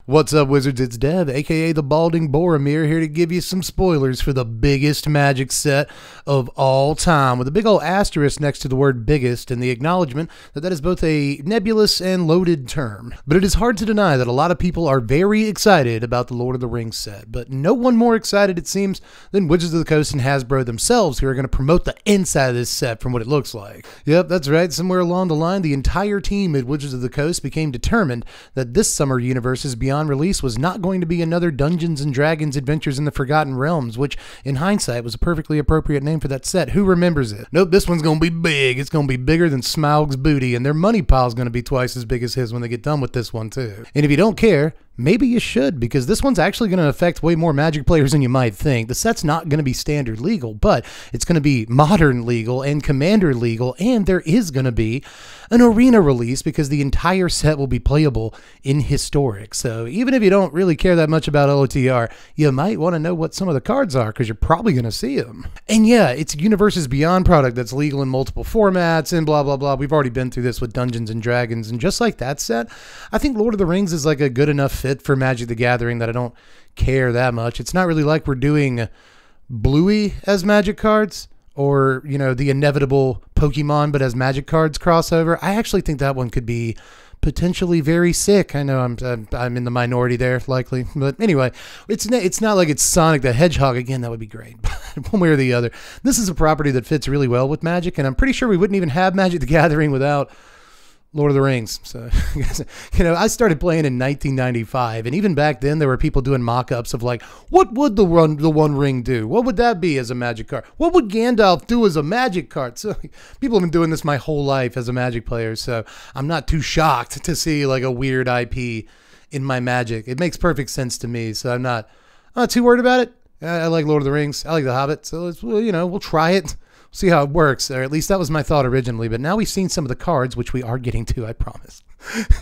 What's up, Wizards? It's Dev, aka the Balding Boromir, here to give you some spoilers for the biggest Magic set of all time, with a big old asterisk next to the word biggest and the acknowledgement that that is both a nebulous and loaded term. But it is hard to deny that a lot of people are very excited about the Lord of the Rings set, but no one more excited, it seems, than Wizards of the Coast and Hasbro themselves, who are going to promote the inside of this set from what it looks like. Yep, that's right. Somewhere along the line, the entire team at Wizards of the Coast became determined that this summer universe's Beyond release was not going to be another Dungeons and Dragons Adventures in the Forgotten Realms, which in hindsight was a perfectly appropriate name for that set. Who remembers it? Nope, this one's going to be big. It's going to be bigger than Smaug's booty, and their money pile's going to be twice as big as his when they get done with this one too. And if you don't care, maybe you should, because this one's actually going to affect way more Magic players than you might think. The set's not going to be standard legal, but it's going to be modern legal and Commander legal, and there is going to be an arena release because the entire set will be playable in Historic. So even if you don't really care that much about LOTR, you might want to know what some of the cards are because you're probably going to see them. And yeah, it's Universes Beyond product that's legal in multiple formats and blah, blah, blah. We've already been through this with Dungeons and Dragons, and just like that set, I think Lord of the Rings is like a good enough fit for Magic the Gathering that I don't care that much. It's not really like we're doing Bluey as Magic cards, or, you know, the inevitable Pokemon but as Magic cards crossover. I actually think that one could be potentially very sick. I know I'm in the minority there, likely, but anyway, it's not like it's Sonic the Hedgehog again. That would be great, one way or the other. This is a property that fits really well with Magic, and I'm pretty sure we wouldn't even have Magic the Gathering without Lord of the Rings. So, you know, I started playing in 1995, and even back then there were people doing mock-ups of like, what would the One Ring do? What would that be as a Magic card? What would Gandalf do as a Magic card? So people have been doing this my whole life as a Magic player, so I'm not too shocked to see like a weird IP in my Magic. It makes perfect sense to me, so I'm not too worried about it. I like Lord of the Rings. I like The Hobbit, so we'll try it. See how it works, or at least that was my thought originally. But now we've seen some of the cards, which we are getting to, I promise.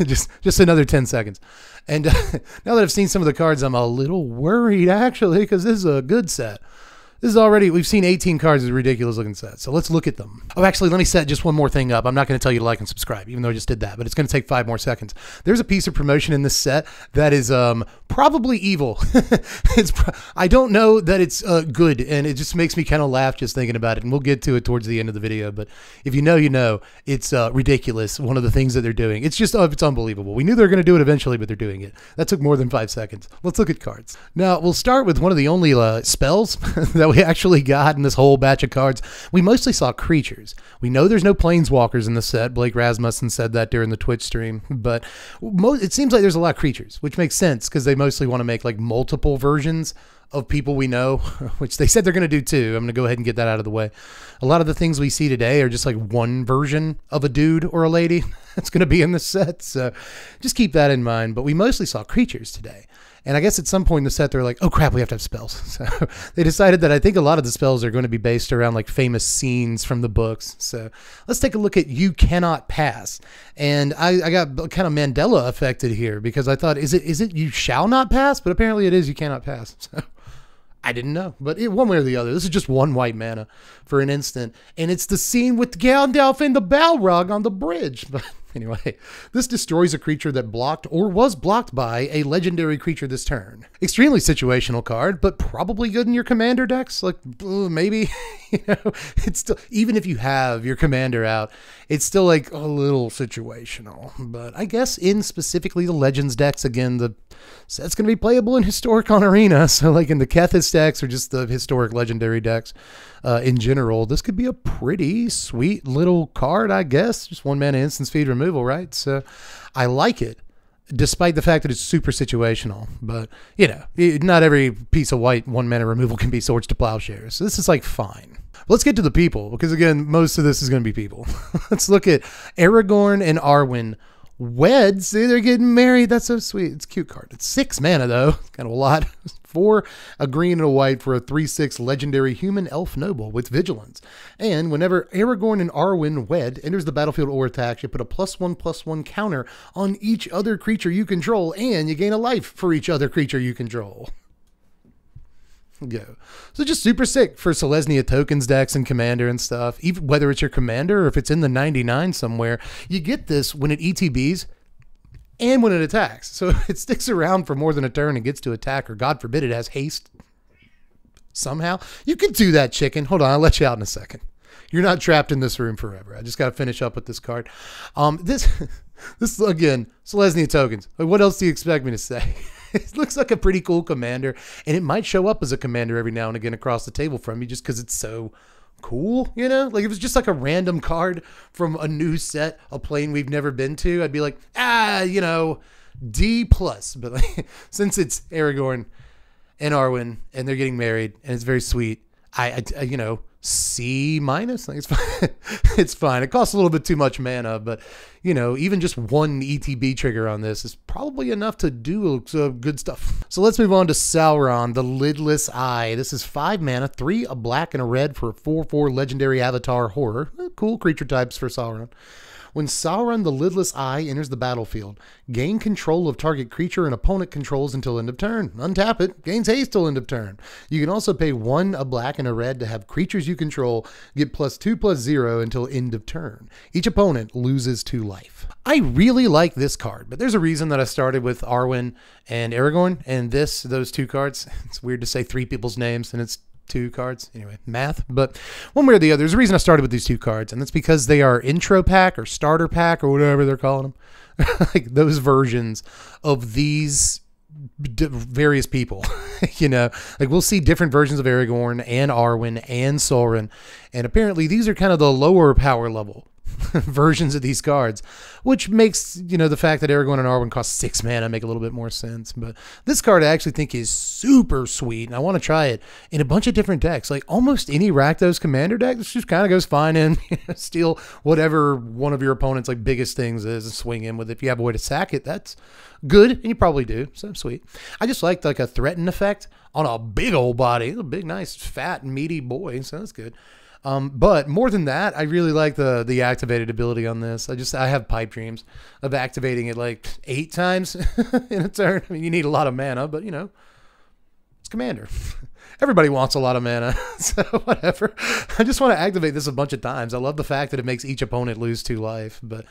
just another 10 seconds. And now that I've seen some of the cards, I'm a little worried, actually, because this is a good set. This is already, we've seen 18 cards with ridiculous looking sets. So let's look at them. Oh, actually, let me set just one more thing up. I'm not going to tell you to like and subscribe, even though I just did that, but it's going to take 5 more seconds. There's a piece of promotion in this set that is probably evil. I don't know that it's good, and it just makes me kind of laugh just thinking about it, and we'll get to it towards the end of the video. But if you know, you know. It's ridiculous, one of the things that they're doing. It's just, it's unbelievable. We knew they were going to do it eventually, but they're doing it. That took more than 5 seconds. Let's look at cards. Now, we'll start with one of the only spells that we actually got in this whole batch of cards. We mostly saw creatures. We know there's no planeswalkers in the set. Blake Rasmussen said that during the Twitch stream, but it seems like there's a lot of creatures, which makes sense because they mostly want to make like multiple versions of people we know, which they said they're going to do too. I'm going to go ahead and get that out of the way. A lot of the things we see today are just like one version of a dude or a lady that's going to be in the set, so just keep that in mind. But we mostly saw creatures today. And I guess at some point in the set, they're like, oh crap, we have to have spells. So they decided that I think a lot of the spells are going to be based around like famous scenes from the books. So let's take a look at You Cannot Pass. And I got kind of Mandela affected here because I thought, is it You Shall Not Pass? But apparently it is You Cannot Pass. So I didn't know, but one way or the other, this is just one white mana for an instant. And it's the scene with Gandalf and the Balrog on the bridge. But anyway, this destroys a creature that blocked or was blocked by a legendary creature this turn. Extremely situational card, but probably good in your commander decks. Like, maybe, it's still, even if you have your commander out, it's still like a little situational. But I guess in specifically the Legends decks, again, the set's going to be playable in Historic on Arena. So like in the Kethis decks or just the Historic Legendary decks in general, this could be a pretty sweet little card, I guess. Just 1 mana instant speed removal, right? So I like it, despite the fact that it's super situational. But, you know, not every piece of white 1 mana removal can be Swords to Plowshares. So this is like fine. Let's get to the people, because again, most of this is going to be people. Let's look at Aragorn and Arwen wed. See, they're getting married. That's so sweet. It's a cute card. It's 6 mana though. It's kind of a lot. 4, a green and a white for a 3/6 legendary human elf noble with vigilance. And whenever Aragorn and Arwen wed enters the battlefield or attacks, you put a +1/+1 counter on each other creature you control, and you gain a life for each other creature you control. Go. So just super sick for Selesnya tokens decks and commander and stuff. Even whether it's your commander or if it's in the 99 somewhere, you get this when it ETBs and when it attacks. So if it sticks around for more than a turn and gets to attack, or God forbid it has haste somehow, you can do that, chicken. Hold on, I'll let you out in a second. You're not trapped in this room forever. I just got to finish up with this card. This again, Selesnya tokens. Like, what else do you expect me to say? It looks like a pretty cool commander, and it might show up as a commander every now and again across the table from you just because it's so cool, you know? Like, if it was just like a random card from a new set, a plane we've never been to, I'd be like, you know, D+. But like, since it's Aragorn and Arwen, and they're getting married, and it's very sweet, I you know, C-. Like, it's fine. It's fine. It costs a little bit too much mana, but you know, even just one ETB trigger on this is probably enough to do good stuff. So let's move on to Sauron, the Lidless Eye. This is 5 mana, 3 a black and a red for a 4/4 legendary avatar horror. Cool creature types for Sauron. When Sauron the Lidless Eye enters the battlefield, gain control of target creature and opponent controls until end of turn. Untap it, gains haste till end of turn. You can also pay 1 a black and a red to have creatures you control get +2/+0 until end of turn. Each opponent loses 2 life. I really like this card, but there's a reason that I started with Arwen and Aragorn, and those 2 cards. It's weird to say 3 people's names, and it's 2 cards. Anyway, math. But one way or the other, there's a reason I started with these 2 cards, and that's because they are intro pack or starter pack or whatever they're calling them. Like those versions of these various people. You know, like we'll see different versions of Aragorn and Arwen and Sauron, and apparently these are kind of the lower power level versions of these cards, which makes, you know, the fact that Aragorn and Arwen cost 6 mana make a little bit more sense. But this card I actually think is super sweet, and I want to try it in a bunch of different decks. Like almost any Rakdos commander deck, this just kind of goes fine in. Steal whatever one of your opponent's like biggest things is and swing in with it. If you have a way to sack it, that's good, and you probably do, so sweet. I just like a threaten effect on a big old body. It's a big, nice, fat, meaty boy, so that's good. But more than that, I really like the activated ability on this. I have pipe dreams of activating it like 8 times in a turn. I mean, you need a lot of mana, but you know, it's Commander. Everybody wants a lot of mana, so whatever. I just want to activate this a bunch of times. I love the fact that it makes each opponent lose 2 life, but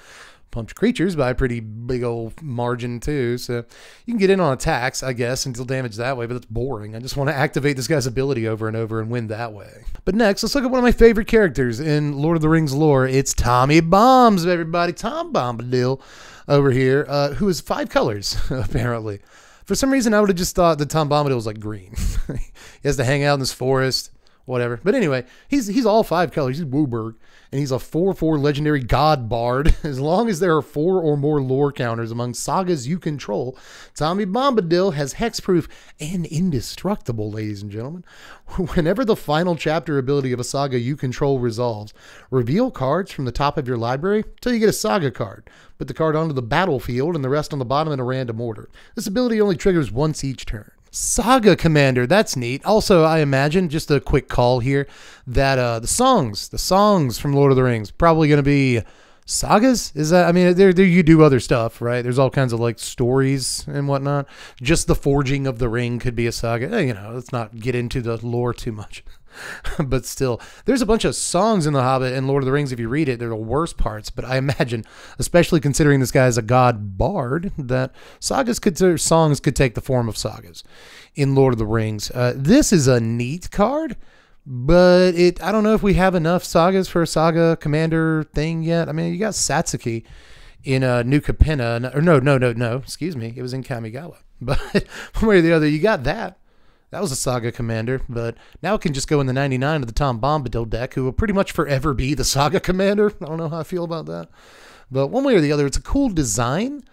pumps creatures by a pretty big old margin too. So you can get in on attacks, I guess, and deal damage that way, but that's boring. I just want to activate this guy's ability over and over and win that way. But next, let's look at one of my favorite characters in Lord of the Rings lore. It's Tommy Bombs, everybody. Tom Bombadil over here, who is 5 colors, apparently. For some reason, I would have just thought that Tom Bombadil was like green. He has to hang out in this forest, whatever. But anyway, he's all 5 colors. He's Wooburg. And he's a 4/4 legendary god bard. As long as there are 4 or more lore counters among sagas you control, Tommy Bombadil has hexproof and indestructible, ladies and gentlemen. Whenever the final chapter ability of a saga you control resolves, reveal cards from the top of your library until you get a saga card. Put the card onto the battlefield and the rest on the bottom in a random order. This ability only triggers once each turn. Saga Commander, that's neat. Also, I imagine, just a quick call here, that the songs from Lord of the Rings probably going to be sagas. Is that, I mean, there you do other stuff, right? There's all kinds of like stories and whatnot. Just the forging of the ring could be a saga. You know, let's not get into the lore too much. But still, there's a bunch of songs in The Hobbit and Lord of the Rings. If you read it, they're the worst parts. But I imagine, especially considering this guy is a god bard, that songs could take the form of sagas in Lord of the Rings. This is a neat card, but I don't know if we have enough sagas for a saga commander thing yet. I mean, you got Satsuki in New Capenna. Or no. Excuse me. It was in Kamigawa. But one way or the other, you got that. That was a Saga Commander, but now it can just go in the 99 of the Tom Bombadil deck, who will pretty much forever be the Saga Commander. I don't know how I feel about that. But one way or the other, it's a cool design.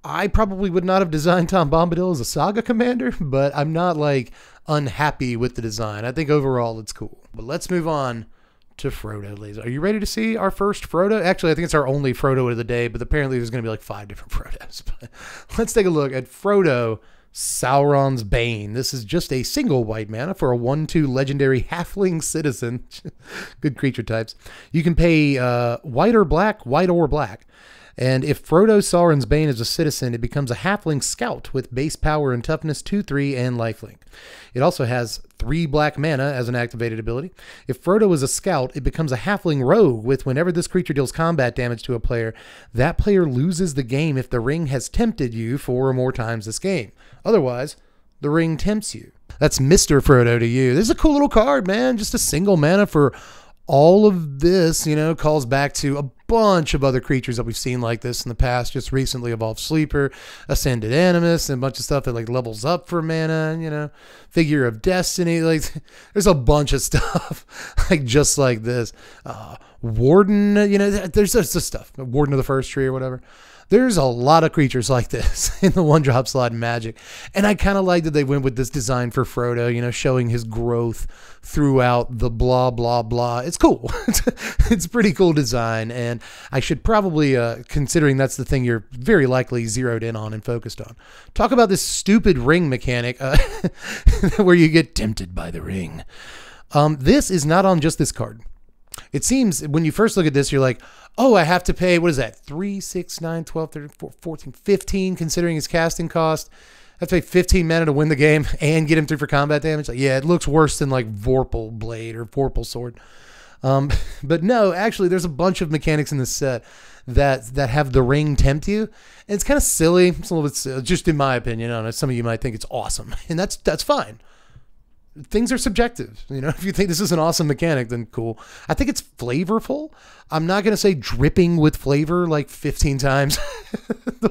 I probably would not have designed Tom Bombadil as a Saga Commander, but I'm not, like, unhappy with the design. I think overall it's cool. But let's move on to Frodo, ladies. Are you ready to see our first Frodo? Actually, I think it's our only Frodo of the day, but apparently there's going to be like 5 different Frodos. But let's take a look at Frodo, Sauron's Bane. This is just a single white mana for a 1/2 legendary halfling citizen. Good creature types. You can pay white or black, And if Frodo, Sauron's Bane is a citizen, it becomes a halfling scout with base power and toughness 2/3 and lifelink. It also has 3 black mana as an activated ability. If Frodo is a scout, it becomes a halfling rogue with whenever this creature deals combat damage to a player, that player loses the game if the ring has tempted you 4 or more times this game. Otherwise, the ring tempts you. That's Mr. Frodo to you. This is a cool little card, man. Just a single mana for all of this, you know, calls back to a bunch of other creatures that we've seen like this in the past. Just recently evolved Sleeper, Ascended Animus, and a bunch of stuff that like levels up for mana, you know, Figure of Destiny. Like there's a bunch of stuff like just like this. Warden, you know, there's just stuff. Warden of the First Tree or whatever. There's a lot of creatures like this in the 1-drop slot in Magic. And I kind of like that they went with this design for Frodo, you know, showing his growth throughout the blah, blah, blah. It's cool. It's a pretty cool design. And I should probably, considering that's the thing you're very likely zeroed in on and focused on, talk about this stupid ring mechanic where you get tempted by the ring. This is not on just this card. It seems when you first look at this, you're like, oh, I have to pay, what is that? 3, 6, 9, 12, 13, 14, 15, considering his casting cost. I have to pay 15 mana to win the game and get him through for combat damage. Like, yeah, it looks worse than like Vorpal Blade or Vorpal Sword. But no, actually, there's a bunch of mechanics in this set that have the ring tempt you. And it's kind of silly. It's a little bit silly, just in my opinion. I don't know, some of you might think it's awesome. And that's fine. Things are subjective. You know, if you think this is an awesome mechanic, then cool. I think it's flavorful. I'm not going to say dripping with flavor like 15 times the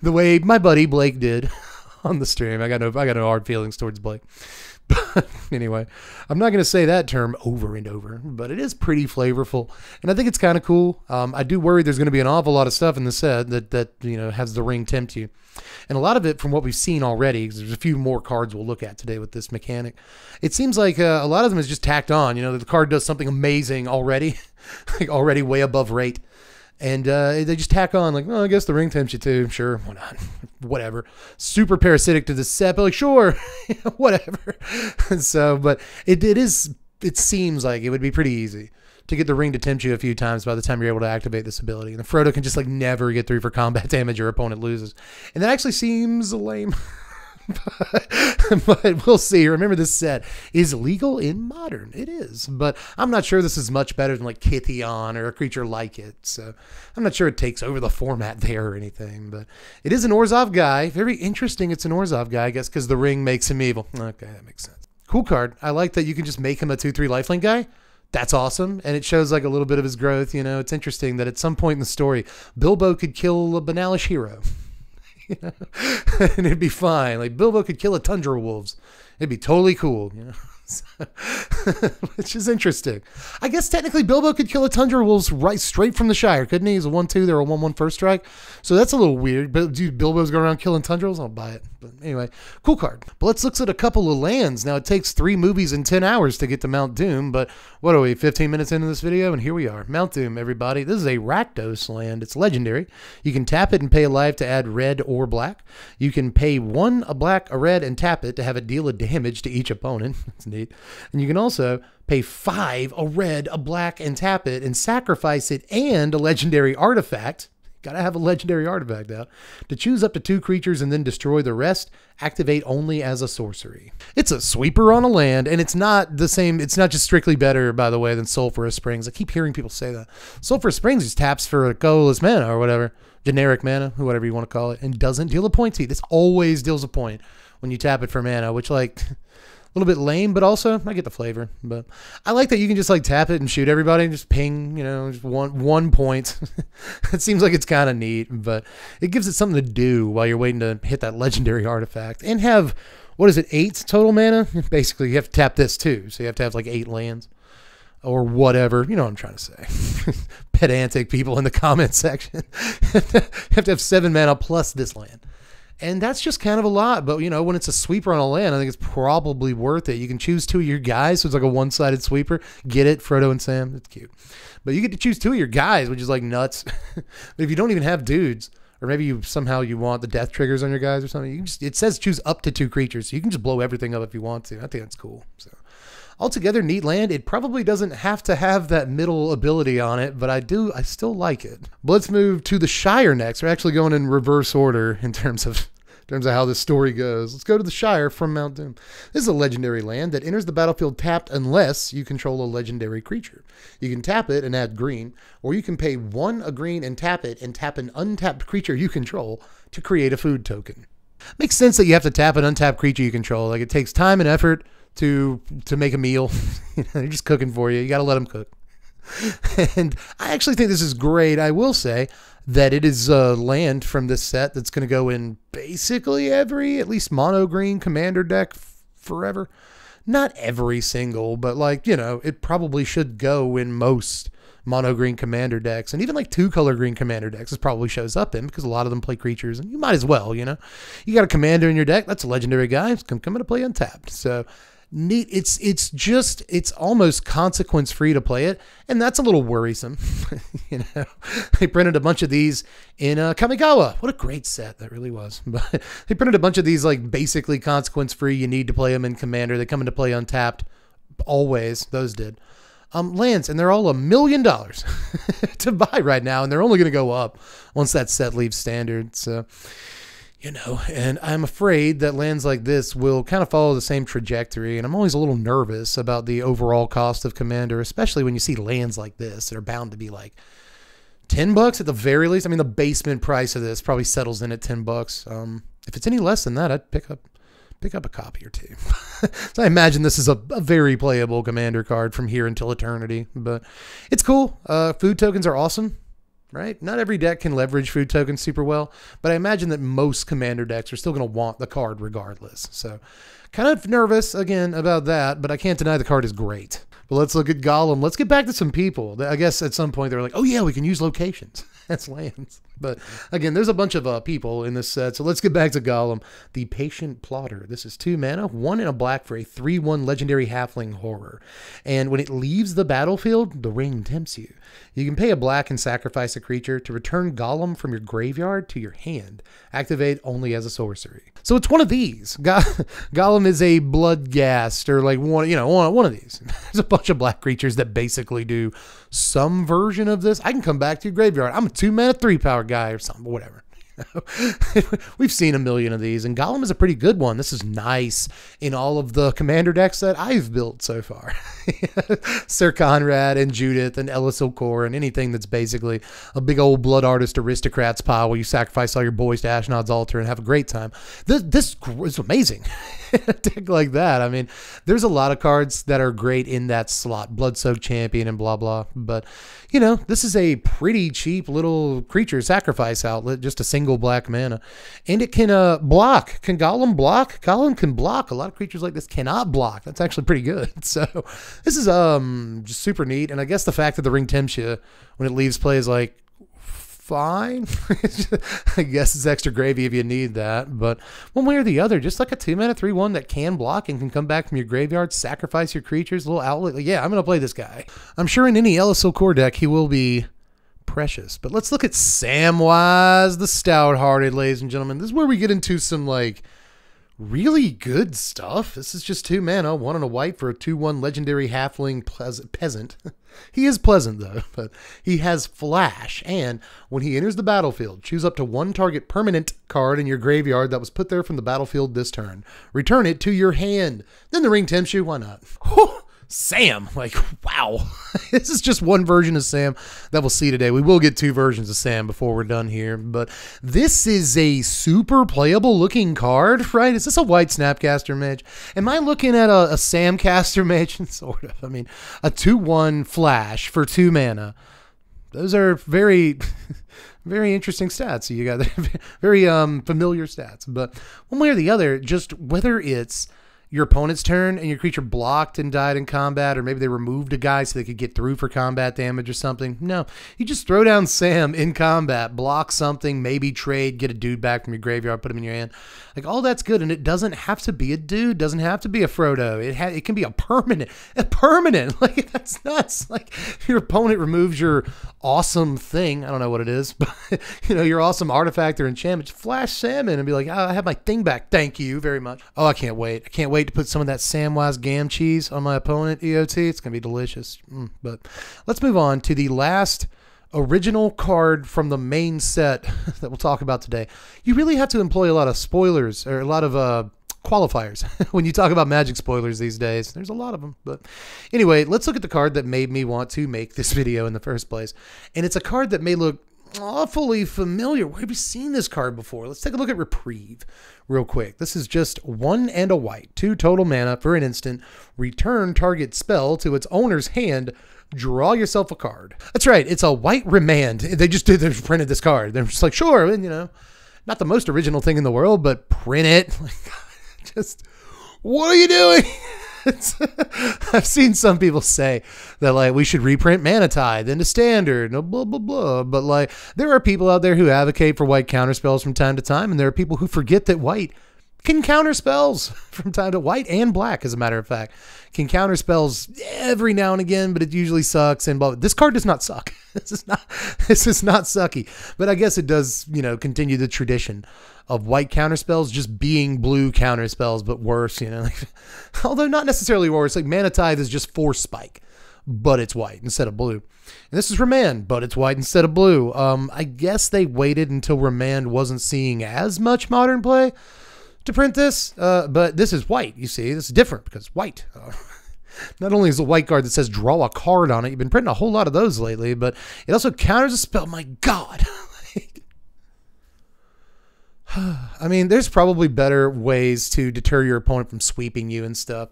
way my buddy Blake did on the stream. I got no hard feelings towards Blake. But anyway, I'm not going to say that term over and over, but it is pretty flavorful. And I think it's kind of cool. I do worry there's going to be an awful lot of stuff in the set that you know, has the ring tempt you. And a lot of it from what we've seen already, because there's a few more cards we'll look at today with this mechanic. It seems like a lot of them is just tacked on. You know, the card does something amazing already, like already way above rate. And they just tack on like, oh, I guess the ring tempts you too. Sure, why not? Whatever. Super parasitic to the set, but like, sure, whatever. So, but it seems like it would be pretty easy to get the ring to tempt you a few times by the time you're able to activate this ability. And the Frodo can just like never get through for combat damage your opponent loses. And that actually seems lame. but we'll see. Remember, this set is legal in Modern. It is. But I'm not sure this is much better than like Kithion or a creature like it. So I'm not sure it takes over the format there or anything. But it is an Orzhov guy. Very interesting it's an Orzhov guy, I guess, because the ring makes him evil. Okay, that makes sense. Cool card. I like that you can just make him a 2/3 lifelink guy. That's awesome. And it shows like a little bit of his growth. You know, it's interesting that at some point in the story, Bilbo could kill a banalish hero. You know? And it'd be fine. Like Bilbo could kill a Tundra Wolves. It'd be totally cool, you know. Which is interesting. I guess technically Bilbo could kill a Tundra Wolves right straight from the Shire, couldn't he? He's a 1/2, they're a 1/1 first strike. So that's a little weird. But dude, Bilbo's going around killing Tundrils? I'll buy it. But anyway, cool card. But let's look at a couple of lands. Now it takes 3 movies and 10 hours to get to Mount Doom, but what are we, 15 minutes into this video? And here we are. Mount Doom, everybody. This is a Rakdos land. It's legendary. You can tap it and pay a life to add red or black. You can pay 1 a black, a red, and tap it to have it deal a damage to each opponent. That's neat. And you can also pay 5 a red, a black, and tap it and sacrifice it and a legendary artifact. Gotta have a legendary artifact out to choose up to 2 creatures and then destroy the rest. Activate only as a sorcery. It's a sweeper on a land, and it's not the same. It's not just strictly better, by the way, than Sulphurous Springs. I keep hearing people say that. Sulphurous Springs just taps for a colorless mana or whatever, generic mana, whatever you want to call it, and doesn't deal a point to you. This always deals a point when you tap it for mana, which like a little bit lame, but also I get the flavor. But I like that you can just like tap it and shoot everybody and just ping, you know, just one point. It seems like it's kind of neat, but it gives it something to do while you're waiting to hit that legendary artifact and have, what is it, 8 total mana? Basically, you have to tap this too. So you have to have like 8 lands or whatever. You know what I'm trying to say. Pedantic people in the comment section. You have to have 7 mana plus this land. And that's just kind of a lot. But, you know, when it's a sweeper on a land, I think it's probably worth it. You can choose 2 of your guys. So it's like a one-sided sweeper. Get it, Frodo and Sam? It's cute. But you get to choose 2 of your guys, which is like nuts. But if you don't even have dudes, or maybe you somehow you want the death triggers on your guys or something, you can just, it says choose up to 2 creatures. So you can just blow everything up if you want to. I think that's cool. So Altogether, neat land. It probably doesn't have to have that middle ability on it, but I still like it. But let's move to the Shire next. We're actually going in reverse order in terms of how this story goes. Let's go to the Shire from Mount Doom. This is a legendary land that enters the battlefield tapped unless you control a legendary creature. You can tap it and add green, or you can pay 1 a green and tap it and tap an untapped creature you control to create a food token. Makes sense that you have to tap an untapped creature you control. Like, it takes time and effort to make a meal. They're just cooking for you. You got to let them cook. And I actually think this is great. I will say that it is land from this set that's going to go in basically every, at least mono green commander deck forever. Not every single, but like, you know, it probably should go in most mono green commander decks, and even like 2-color green commander decks. This probably shows up in, because a lot of them play creatures, and you might as well, you know. You got a commander in your deck, that's a legendary guy, it's come into play untapped. So neat. It's almost consequence free to play it, and that's a little worrisome. You know, they printed a bunch of these in Kamigawa. What a great set that really was. But they printed a bunch of these like basically consequence free. You need to play them in Commander. They come into play untapped always. Those did. Lands, and they're all $1 million to buy right now, and they're only going to go up once that set leaves standard. So, you know, and I'm afraid that lands like this will kind of follow the same trajectory, and I'm always a little nervous about the overall cost of Commander, especially when you see lands like this that are bound to be like $10 at the very least. I mean, the basement price of this probably settles in at $10. If it's any less than that, I'd pick up a copy or two. So I imagine this is a very playable Commander card from here until eternity, but it's cool. Food tokens are awesome, right? Not every deck can leverage food tokens super well, but I imagine that most Commander decks are still going to want the card regardless. So kind of nervous again about that, but I can't deny the card is great. But let's look at Gollum. Let's get back to some people. I guess at some point they're like, oh yeah, we can use locations. That's lands. But again, there's a bunch of people in this set. So let's get back to Gollum, the Patient Plotter. This is 2 mana, 1 and a black for a 3/1 legendary halfling horror. And when it leaves the battlefield, the ring tempts you. You can pay a black and sacrifice a creature to return Gollum from your graveyard to your hand. Activate only as a sorcery. So it's one of these. Gollum is a Bloodghast, or like one of these. There's a bunch of black creatures that basically do some version of this. I can come back to your graveyard. I'm a 2 mana 3-power guy or something, whatever. We've seen a million of these, and Gollum is a pretty good one. This is nice in all of the Commander decks that I've built so far. Sir Conrad and Judith and Ellis O'Cor and anything that's basically a big old Blood Artist Aristocrats pile where you sacrifice all your boys to Ashnod's altar and have a great time. This is amazing. A deck like that. I mean, there's a lot of cards that are great in that slot. Blood-Soaked Champion and blah, blah. But, you know, this is a pretty cheap little creature sacrifice outlet, just a single black mana. And it can block. Can Gollum block? Gollum can block. A lot of creatures like this cannot block. That's actually pretty good. So this is just super neat. And I guess the fact that the ring tempts you when it leaves play is like, fine. I guess it's extra gravy if you need that, but one way or the other, just like a 2 mana 3/1 that can block and can come back from your graveyard, sacrifice your creatures, a little outlet. Like, yeah, I'm gonna play this guy. I'm sure in any Ellis O'Cor deck he will be precious. But let's look at Samwise the Stout-Hearted, ladies and gentlemen. This is where we get into some like really good stuff. This is just 2 mana, 1 and a white for a 2/1 legendary halfling peasant. He is pleasant though, but he has flash, and when he enters the battlefield, choose up to 1 target permanent card in your graveyard that was put there from the battlefield this turn. Return it to your hand. Then the ring tempts you. Why not? Whew. Sam, like, wow. This is just one version of Sam that we'll see today. We will get 2 versions of Sam before we're done here, but this is a super playable looking card, right? Is this a white Snapcaster Mage? Am I looking at a Samcaster Mage? Sort of. I mean, a 2/1 flash for 2 mana. Those are very, very interesting stats. You got very familiar stats, but one way or the other, just whether it's your opponent's turn and your creature blocked and died in combat, or maybe they removed a guy so they could get through for combat damage or something. No, you just throw down Sam in combat, block something, maybe trade, get a dude back from your graveyard, put him in your hand. Like, all that's good, and it doesn't have to be a dude, doesn't have to be a Frodo. It can be a permanent. Like, that's nuts. Like, your opponent removes your awesome thing. I don't know what it is, but you know, your awesome artifact or enchantment. Just flash Sam in and be like, oh, I have my thing back. Thank you very much. Oh, I can't wait. I can't wait wait to put some of that Samwise Gam cheese on my opponent, EOT. It's going to be delicious. But let's move on to the last original card from the main set that we'll talk about today. You really have to employ a lot of spoilers, or a lot of qualifiers when you talk about Magic spoilers these days. There's a lot of them. But anyway, let's look at the card that made me want to make this video in the first place. And it's a card that may look awfully familiar. Where have you seen this card before? Let's take a look at Reprieve real quick. This is just 1 and a white, 2 total mana for an instant. Return target spell to its owner's hand. Draw yourself a card. That's right. It's a white remand. They printed this card. They're just like, sure, and not the most original thing in the world, but print it. Just, what are you doing? I've seen some people say that like we should reprint Mana Tithe into standard, no blah blah blah. But like there are people out there who advocate for white counterspells from time to time, and there are people who forget that white can counter spells from time to white and black, as a matter of fact, can counter spells every now and again, but it usually sucks. And this card does not suck. This is not sucky, but I guess it does, continue the tradition of white counter spells just being blue counter spells, but worse, although not necessarily worse. Like Mana Tithe is just Force Spike, but it's white instead of blue. And this is Remand, but it's white instead of blue. I guess they waited until Remand wasn't seeing as much modern play to print this, but this is white. You see, this is different because it's white. Not only is a white card that says draw a card on it, you've been printing a whole lot of those lately, but it also counters a spell. My God. I mean, there's probably better ways to deter your opponent from sweeping you and stuff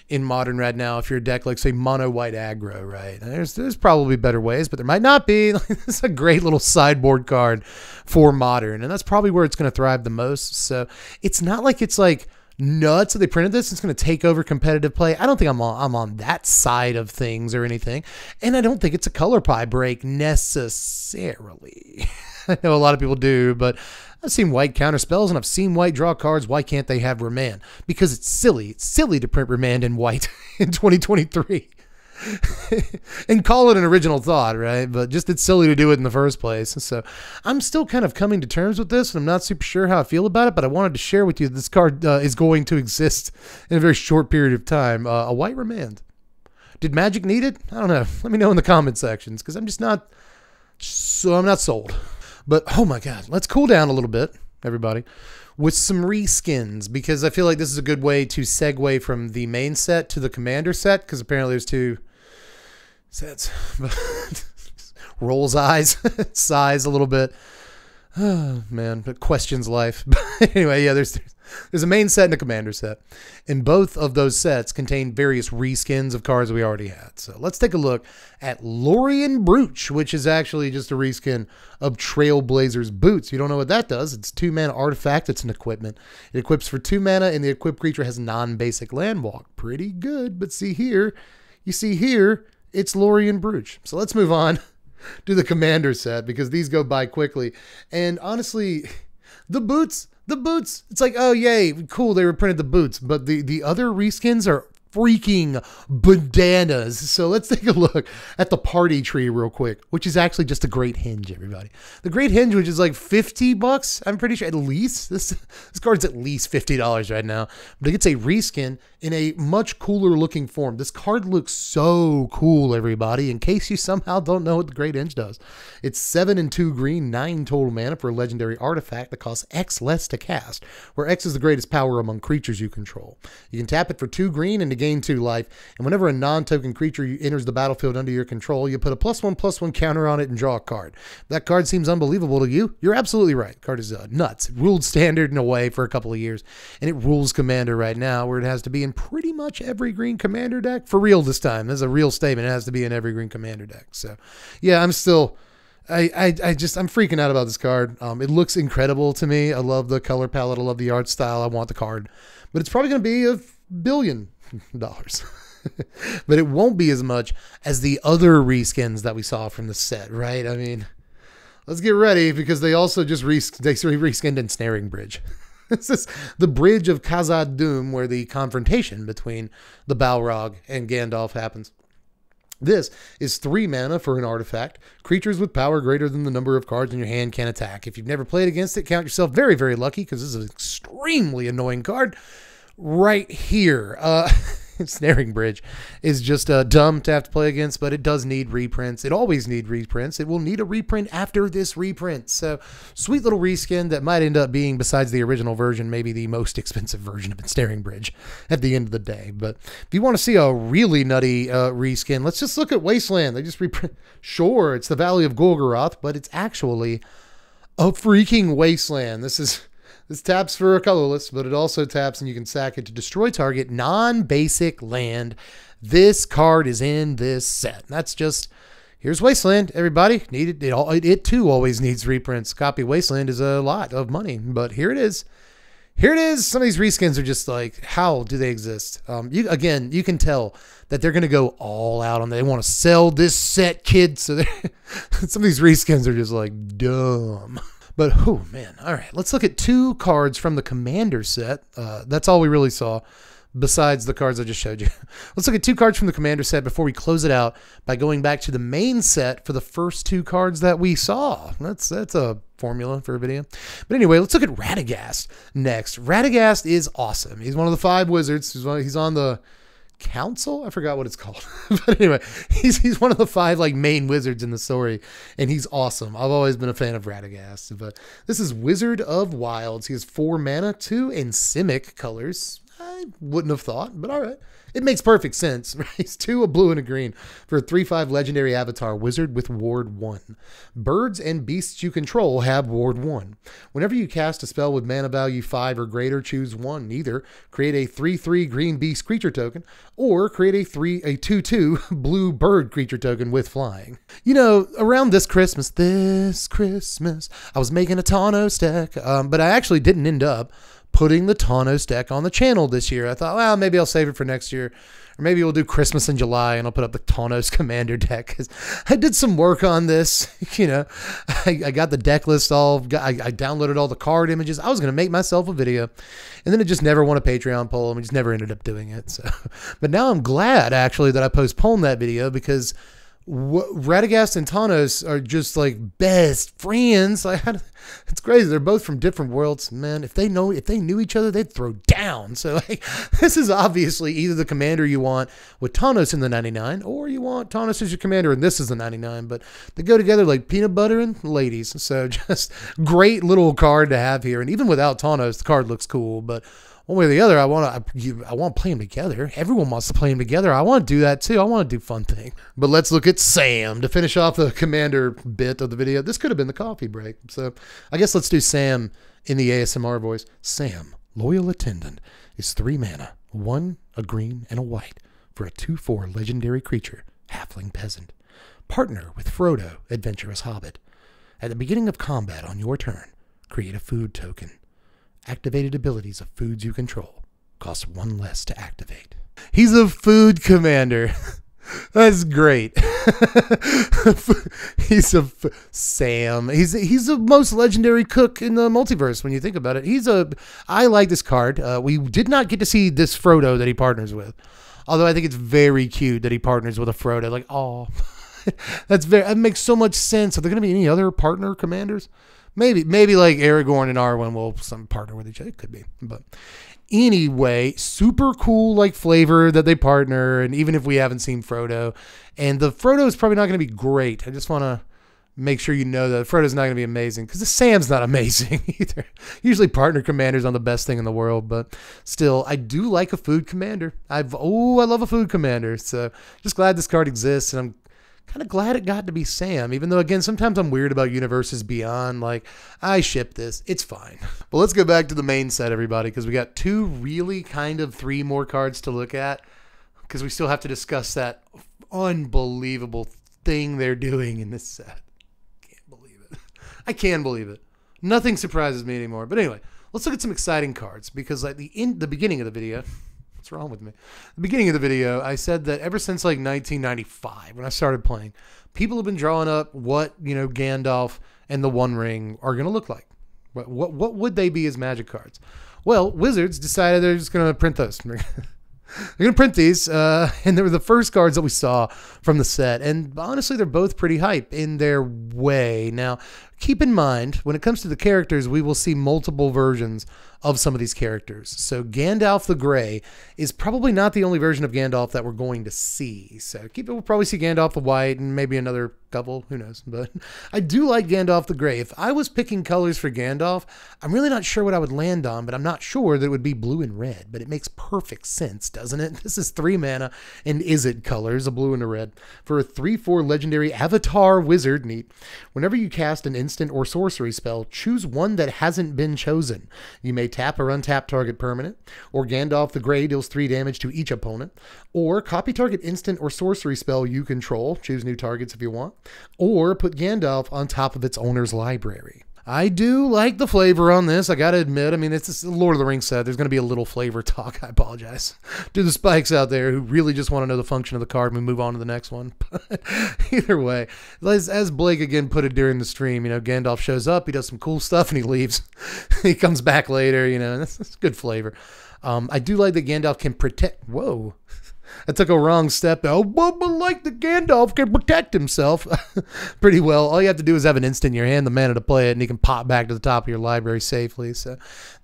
in Modern right now. If you're a deck like, say, mono white aggro, right? There's probably better ways, but there might not be. It's a great little sideboard card for Modern, and that's probably where it's going to thrive the most. So it's not like it's like nuts that they printed this. It's going to take over competitive play. I don't think I'm on that side of things or anything, and I don't think it's a color pie break necessarily. I know a lot of people do, but I've seen white counter spells and I've seen white draw cards. Why can't they have Remand? Because it's silly. It's silly to print Remand in white in 2023 and call it an original thought, right? But just it's silly to do it in the first place. So I'm still kind of coming to terms with this, and I'm not super sure how I feel about it, but I wanted to share with you this card is going to exist in a very short period of time. A white Remand. Did Magic need it? I don't know. Let me know in the comment sections, because I'm not sold. But, oh my God, let's cool down a little bit, everybody, with some reskins, because I feel like this is a good way to segue from the main set to the Commander set, because apparently there's 2 sets. Rolls eyes, sighs a little bit. Oh, man, it questions life. But anyway, yeah, there's a main set and a Commander set. And both of those sets contain various reskins of cards we already had. So let's take a look at Lorien Brooch, which is actually just a reskin of Trailblazer's Boots. You don't know what that does. It's 2 mana artifact. It's an equipment. It equips for 2 mana, and the equipped creature has non-basic land walk. Pretty good. But see here, it's Lorien Brooch. So let's move on to the Commander set, because these go by quickly. And honestly, the boots, it's like, oh yay, cool, they reprinted the boots, but the other reskins are freaking bananas. So let's take a look at the party tree real quick, which is actually just a Great Hinge, everybody. The Great Hinge, which is like $50, I'm pretty sure, at least. This card's at least $50 right now, but it gets a reskin in a much cooler looking form. This card looks so cool, everybody, in case you somehow don't know what the Great Hinge does. It's 7 and 2 green, 9 total mana for a legendary artifact that costs X less to cast, where X is the greatest power among creatures you control. You can tap it for 2 green and to gain 2 life, and whenever a non-token creature enters the battlefield under your control, you put a +1/+1 counter on it and draw a card. If that card seems unbelievable to you, you're absolutely right. Card is nuts. It ruled Standard in a way for a couple of years, and it rules Commander right now, where it has to be in pretty much every green Commander deck. For real this time. That's a real statement. It has to be in every green Commander deck. So yeah, I'm freaking out about this card. It looks incredible to me. I love the color palette. I love the art style. I want the card, but it's probably going to be $1 billion. But it won't be as much as the other reskins that we saw from the set, right? I mean, let's get ready, because they also just reskinned Ensnaring Bridge. This is the Bridge of Khazad-dûm, where the confrontation between the Balrog and Gandalf happens. This is 3 mana for an artifact. Creatures with power greater than the number of cards in your hand can attack. If you've never played against it, count yourself very, very lucky, because this is an extremely annoying card. right here. Snaring Bridge is just dumb to have to play against, but it does need reprints. It always needs reprints. It will need a reprint after this reprint. So sweet little reskin that might end up being, besides the original version, maybe the most expensive version of Snaring Bridge at the end of the day. But if you want to see a really nutty reskin, let's just look at Wasteland. They just reprint. Sure, it's the Valley of Golgoroth, but it's actually a freaking Wasteland. This taps for a colorless, but it also taps and you can sack it to destroy target non-basic land. This card is in this set. That's just, here's Wasteland, everybody. It too always needs reprints. Copy Wasteland is a lot of money, but here it is. Here it is. Some of these reskins are just like, how do they exist? Again, you can tell that they're going to go all out on. They want to sell this set, kids. So some of these reskins are just like dumb. But, oh, man. All right. Let's look at 2 cards from the Commander set. That's all we really saw, besides the cards I just showed you. Let's look at 2 cards from the Commander set before we close it out by going back to the main set for the first 2 cards that we saw. That's a formula for a video. But anyway, let's look at Radagast next. Radagast is awesome. He's one of the 5 wizards. He's on the council. I forgot what it's called. But anyway, he's one of the 5 like main wizards in the story, and he's awesome. I've always been a fan of Radagast. But this is Wizard of Wilds. He has 4 mana, 2 in Simic colors. I wouldn't have thought, but all right. It makes perfect sense, right? He's 2, a blue and a green for a 3/5 legendary avatar wizard with ward 1. Birds and beasts you control have ward 1. Whenever you cast a spell with mana value 5 or greater, choose one. Either create a 3/3 green beast creature token or create a 2/2 blue bird creature token with flying. You know, around this Christmas, I was making a Tawnos deck, but I actually didn't end up putting the Tawnos deck on the channel this year. I thought, well, maybe I'll save it for next year. Or maybe we'll do Christmas in July and I'll put up the Tawnos Commander deck. Because I did some work on this. You know, I got the deck list I downloaded all the card images. I was going to make myself a video. And then it just never won a Patreon poll. And we just never ended up doing it. So, but now I'm glad, actually, that I postponed that video because Radagast and Tawnos are just like best friends. It's crazy. They're both from different worlds, man. If they knew each other, they'd throw down. So like, this is obviously either the commander you want with Tawnos in the 99, or you want Tawnos as your commander and this is the 99. But they go together like peanut butter and ladies. So just great little card to have here. And even without Tawnos, the card looks cool. But one way or the other, I want to play them together. Everyone wants to play them together. I want to do that too. I want to do fun things. But let's look at Sam to finish off the commander bit of the video. This could have been the coffee break. So I guess let's do Sam in the ASMR voice. Sam, loyal attendant, is 3 mana, 1, a green, and a white for a 2/4 legendary creature, halfling peasant. Partner with Frodo, adventurous hobbit. At the beginning of combat on your turn, create a food token. Activated abilities of foods you control cost 1 less to activate. He's a food commander. That's great. Sam. He's the most legendary cook in the multiverse when you think about it. I like this card. We did not get to see this Frodo that he partners with. Although I think it's very cute that he partners with a Frodo. Like, oh, that makes so much sense. Are there going to be any other partner commanders? Maybe like Aragorn and Arwen will some partner with each other. It could be. But anyway, super cool like flavor that they partner. And even if we haven't seen Frodo, and the Frodo is probably not going to be great. I just want to make sure you know that Frodo's not going to be amazing because the Sam's not amazing either. Usually partner commanders on the best thing in the world, but still, I do like a food commander. I love a food commander. So just glad this card exists, and I'm kind of glad it got to be Sam, even though, again, sometimes I'm weird about universes beyond. Like, I ship this. It's fine. But let's go back to the main set, everybody, because we got 2 really kind of 3 more cards to look at, because we still have to discuss that unbelievable thing they're doing in this set. Can't believe it. I can believe it. Nothing surprises me anymore. But anyway, let's look at some exciting cards, because like the beginning of the video... What's wrong with me? The beginning of the video, I said that ever since like 1995, when I started playing, people have been drawing up what, Gandalf and the One Ring are going to look like. What would they be as Magic cards? Well, Wizards decided they're just going to print those. They're going to print these, and they were the first cards that we saw from the set. And honestly, they're both pretty hype in their way. Now, keep in mind, when it comes to the characters, we will see multiple versions of some of these characters. So Gandalf the Grey is probably not the only version of Gandalf that we're going to see. So we'll probably see Gandalf the White and maybe another couple, who knows. But I do like Gandalf the Grey. If I was picking colors for Gandalf, I'm really not sure what I would land on, but I'm not sure that it would be blue and red. But it makes perfect sense, doesn't it? This is 3 mana and Izzet colors, a blue and a red, for a 3/4 legendary avatar wizard. Neat. Whenever you cast an instant or sorcery spell, choose one that hasn't been chosen. You may tap or untap target permanent, or Gandalf the Grey deals 3 damage to each opponent, or copy target instant or sorcery spell you control, choose new targets if you want, or put Gandalf on top of its owner's library. I do like the flavor on this, I gotta admit. I mean, it's a Lord of the Rings set. There's going to be a little flavor talk. I apologize to the spikes out there who really just want to know the function of the card and we move on to the next one. But either way, as Blake again put it during the stream, Gandalf shows up, he does some cool stuff, and he leaves. He comes back later, that's good flavor. I do like that Gandalf can protect... Whoa. I took a wrong step. But like the Gandalf can protect himself pretty well. All you have to do is have an instant in your hand, the mana to play it, and he can pop back to the top of your library safely. So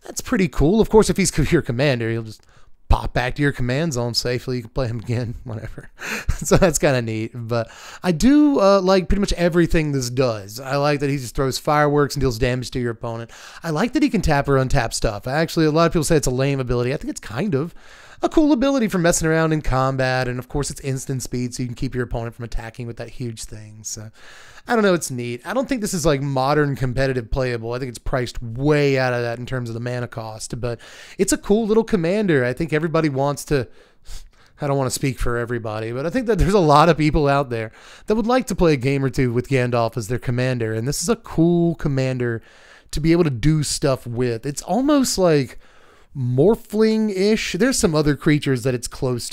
that's pretty cool. Of course, if he's your commander, he'll just pop back to your command zone safely. You can play him again, whatever. So that's kind of neat. But I do like pretty much everything this does. I like that he just throws fireworks and deals damage to your opponent. I like that he can tap or untap stuff. Actually, a lot of people say it's a lame ability. I think it's kind of a cool ability for messing around in combat, and of course it's instant speed, so you can keep your opponent from attacking with that huge thing. So I don't know, it's neat. I don't think this is like modern competitive playable. I think it's priced way out of that in terms of the mana cost, but it's a cool little commander. I think everybody wants to... I don't want to speak for everybody, but I think that there's a lot of people out there that would like to play a game or two with Gandalf as their commander, and this is a cool commander to be able to do stuff with. It's almost like Morphling-ish. There's some other creatures that it's closer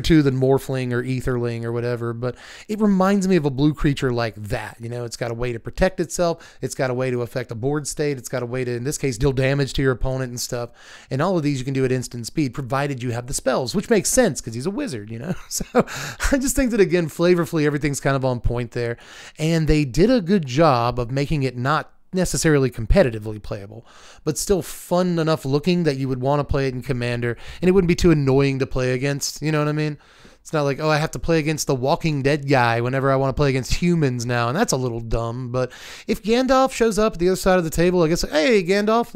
to than Morphling or Etherling or whatever, but it reminds me of a blue creature like that. It's got a way to protect itself, it's got a way to affect a board state, it's got a way to, in this case, deal damage to your opponent and stuff, and all of these you can do at instant speed, provided you have the spells, which makes sense because he's a wizard, So I just think that, again, flavorfully, everything's kind of on point there, and they did a good job of making it not necessarily competitively playable, but still fun enough looking that you would want to play it in Commander, and it wouldn't be too annoying to play against. You know what I mean? It's not like, oh, I have to play against the Walking Dead guy whenever I want to play against humans now, and that's a little dumb. But if Gandalf shows up at the other side of the table, I guess, hey, Gandalf,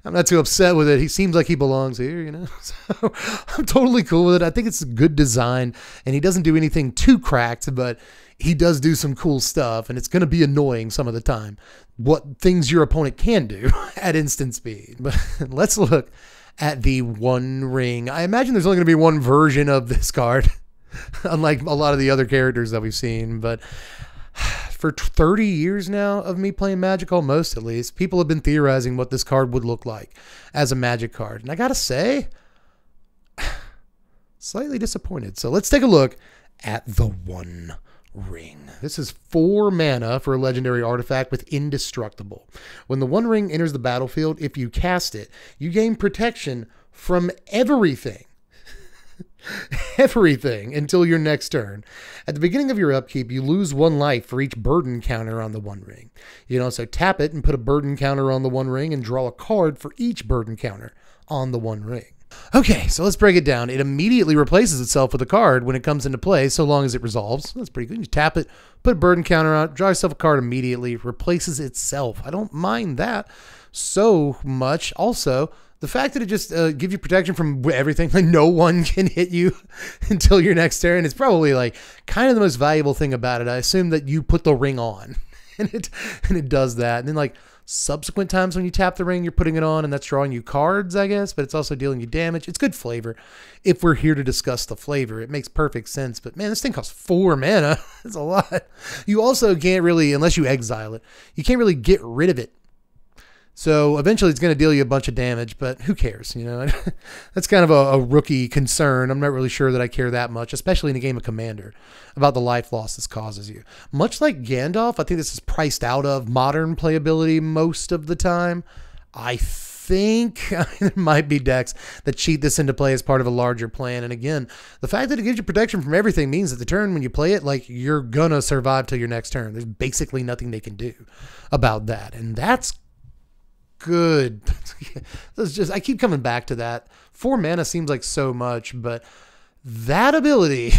I'm not too upset with it. He seems like he belongs here, So I'm totally cool with it. I think it's a good design, and he doesn't do anything too cracked, but he does do some cool stuff, and it's going to be annoying some of the time what things your opponent can do at instant speed. But let's look at the One Ring. I imagine there's only going to be one version of this card, unlike a lot of the other characters that we've seen. But for 30 years now of me playing Magic, almost at least, people have been theorizing what this card would look like as a Magic card. And I got to say, slightly disappointed. So let's take a look at the One Ring. This is 4 mana for a legendary artifact with Indestructible. When the One Ring enters the battlefield, if you cast it, you gain protection from everything. Everything until your next turn. At the beginning of your upkeep, you lose 1 life for each burden counter on the One Ring. You can also tap it and put a burden counter on the One Ring and draw a card for each burden counter on the One Ring. Okay, so let's break it down. It immediately replaces itself with a card when it comes into play, so long as it resolves. That's pretty good. You tap it, put a burden counter on it, draw yourself a card immediately, replaces itself. I don't mind that so much. Also, the fact that it just gives you protection from everything, like no one can hit you until your next turn, is probably like kind of the most valuable thing about it. I assume that you put the ring on, and it does that. And then like subsequent times when you tap the ring, you're putting it on, and that's drawing you cards, I guess, but it's also dealing you damage. It's good flavor. If we're here to discuss the flavor, it makes perfect sense. But man, this thing costs 4 mana. That's a lot. You also can't really, unless you exile it, you can't really get rid of it. So eventually it's going to deal you a bunch of damage, but who cares? That's kind of a rookie concern. I'm not really sure that I care that much, especially in a game of Commander, about the life loss this causes you. Much like Gandalf, I think this is priced out of modern playability most of the time. I think there might be decks that cheat this into play as part of a larger plan. And again, the fact that it gives you protection from everything means that the turn when you play it, like, you're gonna survive till your next turn. There's basically nothing they can do about that, and that's good. I keep coming back to that. 4 mana seems like so much, but that ability,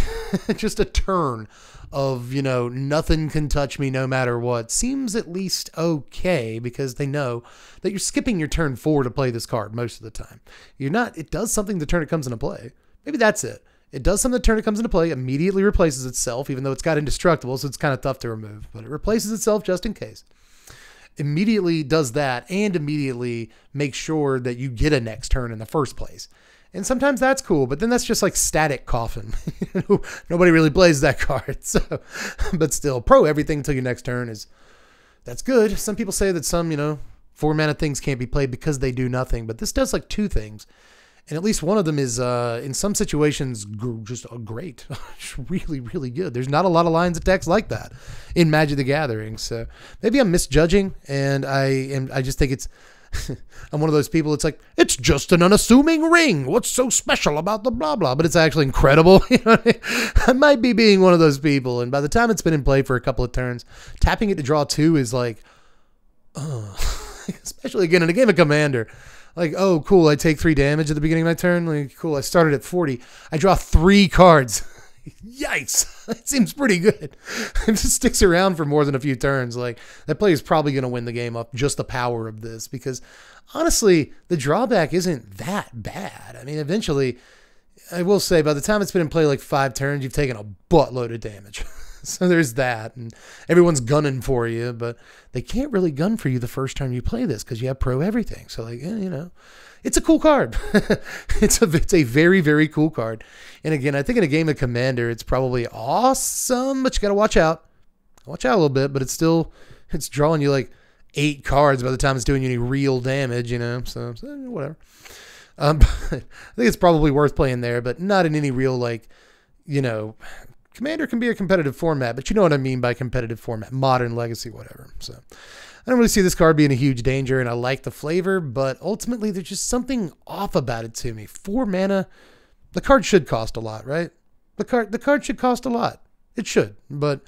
just a turn of, nothing can touch me no matter what, seems at least okay, because they know that you're skipping your turn 4 to play this card most of the time. You're not. It does something the turn it comes into play. Maybe that's it. It does something the turn it comes into play, immediately replaces itself, even though it's got indestructible, so it's kind of tough to remove, but it replaces itself just in case. Immediately does that, and immediately makes sure that you get a next turn in the first place. And sometimes that's cool, but then that's just like static coffin. Nobody really plays that card. So, but still, pro everything until your next turn that's good. Some people say that some, 4 mana things can't be played because they do nothing, but this does like 2 things. And at least one of them is, in some situations, just great. It's really, really good. There's not a lot of lines of text like that in Magic the Gathering. So maybe I'm misjudging, and I just think it's, I'm one of those people. It's like, it's just an unassuming ring. What's so special about the blah blah? But it's actually incredible. I might be being one of those people. And by the time it's been in play for a couple of turns, tapping it to draw 2 is like, especially again in a game of Commander. Like, oh, cool, I take 3 damage at the beginning of my turn. Like, cool, I started at 40. I draw 3 cards. Yikes. That seems pretty good. If it sticks around for more than a few turns, like, that player is probably going to win the game off just the power of this, because honestly, the drawback isn't that bad. I mean, eventually, I will say, by the time it's been in play like 5 turns, you've taken a buttload of damage. So there's that, and everyone's gunning for you, but they can't really gun for you the first time you play this because you have pro everything. So like, it's a cool card. It's a very, very cool card. And again, I think in a game of Commander, it's probably awesome, but you got to watch out. Watch out a little bit, but it's drawing you like 8 cards by the time it's doing you any real damage, so whatever. I think it's probably worth playing there, but not in any real, like, Commander can be a competitive format, but you know what I mean by competitive format, modern, legacy, whatever. So I don't really see this card being a huge danger, and I like the flavor, but ultimately there's just something off about it to me. 4 mana, the card should cost a lot, right? The card should cost a lot. It should, but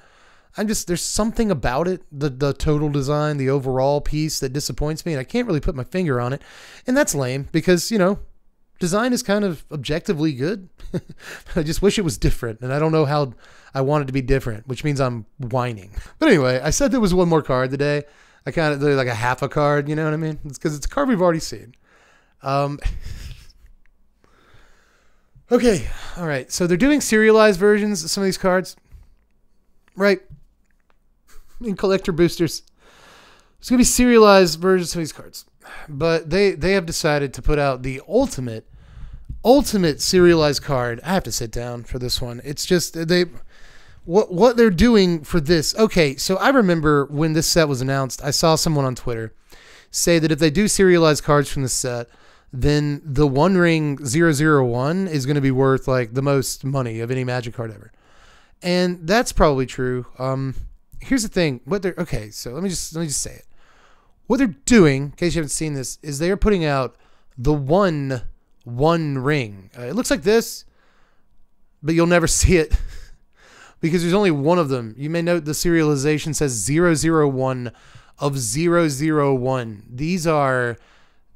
there's something about it, the total design, the overall piece that disappoints me, and I can't really put my finger on it. And that's lame because, design is kind of objectively good. I just wish it was different, and I don't know how I want it to be different, which means I'm whining. But anyway, I said there was one more card today. I kind of like a half a card, you know what I mean? It's because it's a card we've already seen. Okay, all right. So they're doing serialized versions of some of these cards, right? In collector boosters. There's going to be serialized versions of some of these cards. But they have decided to put out the ultimate serialized card. I have to sit down for this one. It's just what they're doing for this. Okay, so I remember when this set was announced, I saw someone on Twitter say that if they do serialized cards from the set, then the One Ring 001 is going to be worth like the most money of any Magic card ever. And that's probably true. Here's the thing. So let me just say it. What they're doing, in case you haven't seen this, is they are putting out the One Ring. It looks like this, but you'll never see it because there's only one of them. You may note the serialization says 001 of 001. These are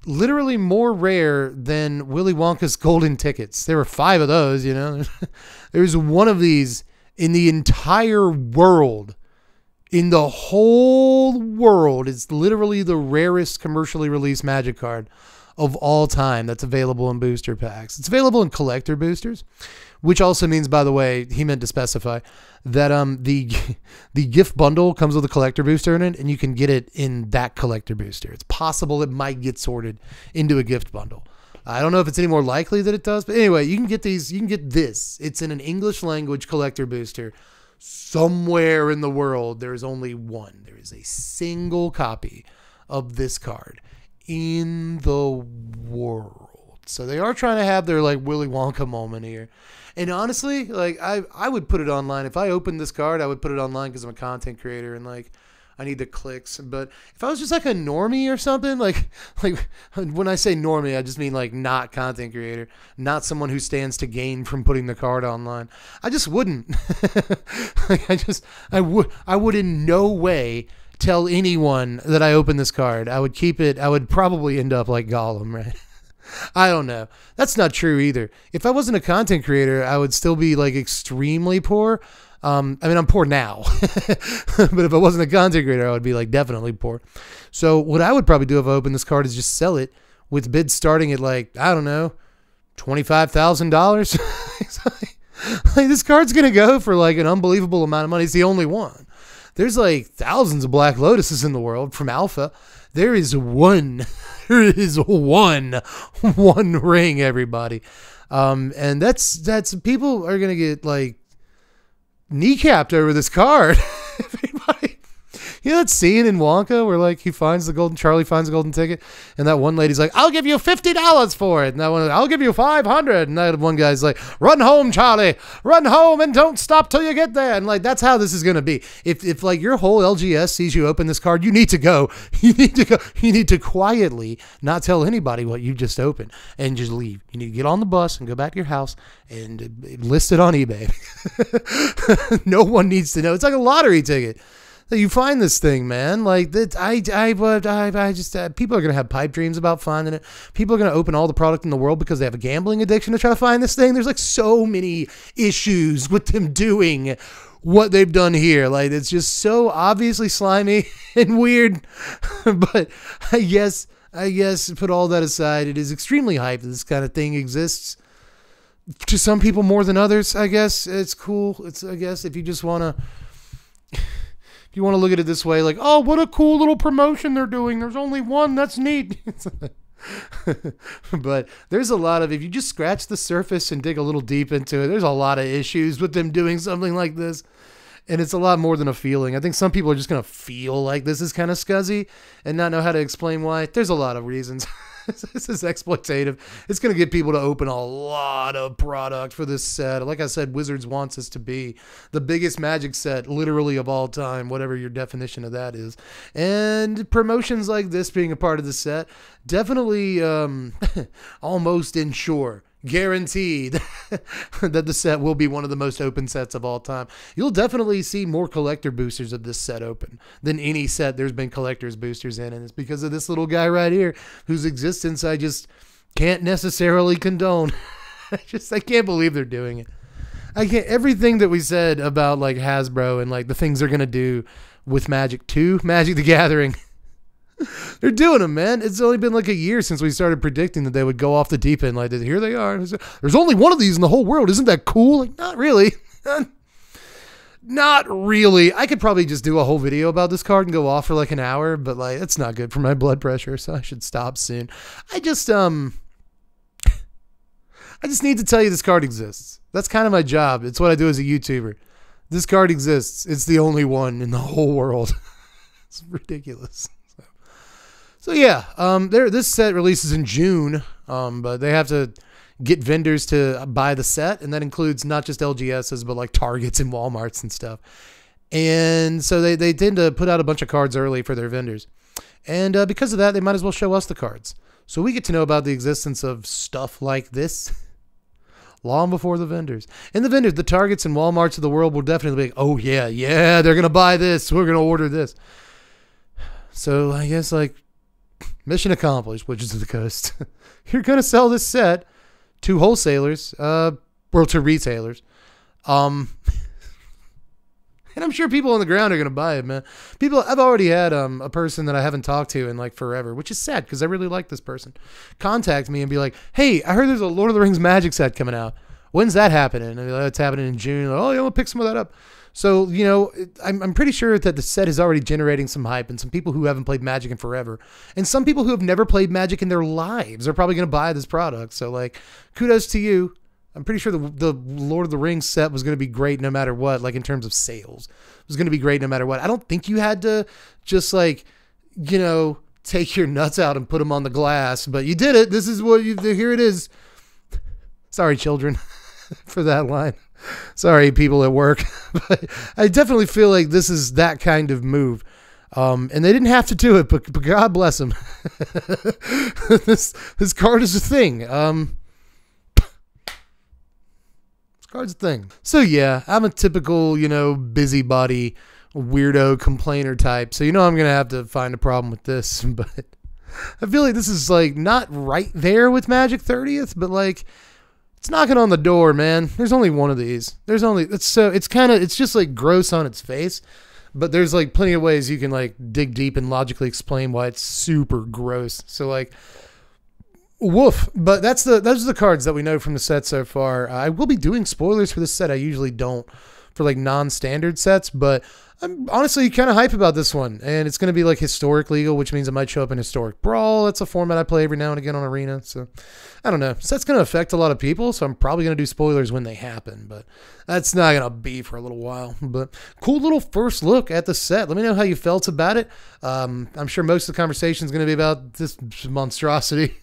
literally more rare than Willy Wonka's golden tickets. There were 5 of those, There's one of these in the entire world. In the whole world, it's literally the rarest commercially released Magic card of all time that's available in booster packs. It's available in collector boosters, which also means, by the way, he meant to specify that the gift bundle comes with a collector booster in it, and you can get it in that collector booster. It's possible it might get sorted into a gift bundle. I don't know if it's any more likely that it does, but anyway, you can get these. You can get this. It's in an English language collector booster. Somewhere in the world, there is only one. There is a single copy of this card in the world. So they are trying to have their like Willy Wonka moment here. And honestly, like I would put it online. If I opened this card, I would put it online because I'm a content creator. And like I need the clicks. But if I was just like a normie or something, like when I say normie, I just mean like not content creator, not someone who stands to gain from putting the card online. I just wouldn't. I would in no way tell anyone that I opened this card. I would keep it. I would probably end up like Gollum, right? I don't know. That's not true either. If I wasn't a content creator, I would still be like extremely poor. I mean, I'm poor now, but if I wasn't a content creator, I would be like definitely poor. So what I would probably do if I opened this card is just sell it with bids starting at like, I don't know, $25,000. Like this card's going to go for like an unbelievable amount of money. It's the only one. There's like thousands of Black Lotuses in the world from Alpha. There is one ring, everybody. And that's people are going to get like kneecapped over this card. Everybody, you know that scene in Wonka where like Charlie finds the golden ticket, and that one lady's like, "I'll give you $50 for it," and that one, "I'll give you $500," and that one guy's like, "Run home, Charlie, run home and don't stop till you get there." And like that's how this is gonna be. If like your whole LGS sees you open this card, you need to go. You need to quietly not tell anybody what you just opened and just leave. You need to get on the bus and go back to your house and list it on eBay. No one needs to know. It's like a lottery ticket that you find this thing, man. Like that, I just people are gonna have pipe dreams about finding it. People are gonna open all the product in the world because they have a gambling addiction to try to find this thing. There's like so many issues with them doing what they've done here. Like it's just so obviously slimy and weird. But I guess put all that aside, it is extremely hype that this kind of thing exists. To some people more than others, I guess it's cool. I guess if you just wanna. You want to look at it this way, like, oh, what a cool little promotion they're doing. There's only one. That's neat. But there's a lot of, if you just scratch the surface and dig a little deep into it, there's a lot of issues with them doing something like this. And it's a lot more than a feeling. I think some people are just going to feel like this is kind of scuzzy and not know how to explain why. There's a lot of reasons. This is exploitative. It's going to get people to open a lot of product for this set. Like I said, Wizards wants this to be the biggest Magic set literally of all time, whatever your definition of that is. And promotions like this being a part of the set definitely almost ensure, guaranteed that the set will be one of the most open sets of all time. You'll definitely see more collector boosters of this set open than any set there's been collector's boosters in, and it's because of this little guy right here whose existence I just can't necessarily condone. I can't believe they're doing it. Everything that we said about like Hasbro and like the things they're gonna do with Magic the Gathering, they're doing them, man. It's only been like a year since we started predicting that they would go off the deep end. Like, here they are. There's only one of these in the whole world. Isn't that cool? Like, not really. Not really. I could probably just do a whole video about this card and go off for like an hour, but like, it's not good for my blood pressure, so I should stop soon. I just need to tell you this card exists. That's kind of my job. It's what I do as a YouTuber. This card exists. It's the only one in the whole world. It's ridiculous. So yeah, this set releases in June, but they have to get vendors to buy the set, and that includes not just LGSs, but like Targets and Walmarts and stuff. And so they tend to put out a bunch of cards early for their vendors. And because of that, they might as well show us the cards. So we get to know about the existence of stuff like this long before the vendors. And the vendors, the Targets and Walmarts of the world will definitely be like, oh yeah, they're going to buy this. We're going to order this. So I guess like, mission accomplished, Wizards of the Coast. You're going to sell this set to wholesalers, or to retailers. And I'm sure people on the ground are going to buy it, man. I've already had a person that I haven't talked to in like forever, which is sad because I really like this person, contact me and be like, hey, I heard there's a Lord of the Rings Magic set coming out. When's that happening? And I'll be like, it's happening in June. Like, oh, yeah, I'll pick some of that up. So, you know, I'm pretty sure that the set is already generating some hype, and some people who haven't played Magic in forever, and some people who have never played Magic in their lives are probably going to buy this product. So, like, kudos to you. I'm pretty sure the Lord of the Rings set was going to be great no matter what, like in terms of sales. It was going to be great no matter what. I don't think you had to just like, you know, take your nuts out and put them on the glass, but you did it. This is what here it is. Sorry, children, for that line. Sorry, people at work. But I definitely feel like this is that kind of move. And they didn't have to do it, but God bless them. This card is a thing. This card's a thing. So yeah, I'm a typical, busybody, weirdo complainer type. So I'm going to have to find a problem with this. But I feel like this is like not right there with Magic 30th, but like it's knocking on the door, man. There's only one of these. It's just like gross on its face. But there's like plenty of ways you can like dig deep and logically explain why it's super gross. So like, woof. But those are the cards that we know from the set so far. I will be doing spoilers for this set. I usually don't for like non-standard sets, but I'm honestly kind of hype about this one. And it's going to be like historic legal, which means it might show up in historic brawl. That's a format I play every now and again on Arena. So I don't know. Set's going to affect a lot of people, so I'm probably going to do spoilers when they happen, but that's not going to be for a little while. But cool little first look at the set. Let me know how you felt about it. I'm sure most of the conversation is going to be about this monstrosity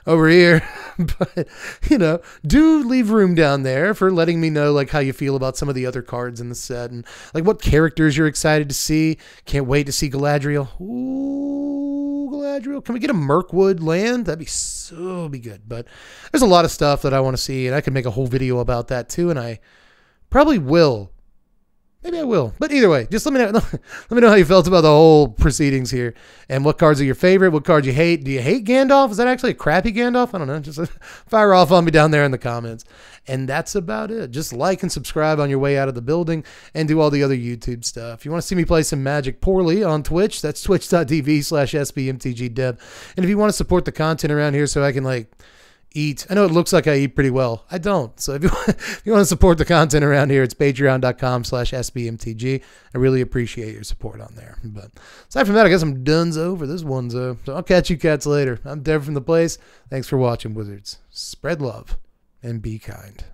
over here, but do leave room down there for letting me know like how you feel about some of the other cards in the set and like what characters you're excited to see. Can't wait to see Galadriel. Ooh, Galadriel. Can we get a Mirkwood land? That'd be good. But there's a lot of stuff that I want to see, and I could make a whole video about that too, and I probably will. Maybe I will. But either way, just let me know. Let me know how you felt about the whole proceedings here, and what cards are your favorite. What cards you hate? Do you hate Gandalf? Is that actually a crappy Gandalf? I don't know. Just fire off on me down there in the comments. And that's about it. Just like and subscribe on your way out of the building, and do all the other YouTube stuff. If you want to see me play some Magic poorly on Twitch, that's twitch.tv/SBMTGDev. And if you want to support the content around here, so I can like eat. I know it looks like I eat pretty well. I don't. So if you want to support the content around here, it's patreon.com/SBMTG. I really appreciate your support on there. But aside from that, I guess I'm donezo for this one. So I'll catch you cats later. I'm Dev from the place. Thanks for watching, Wizards. Spread love and be kind.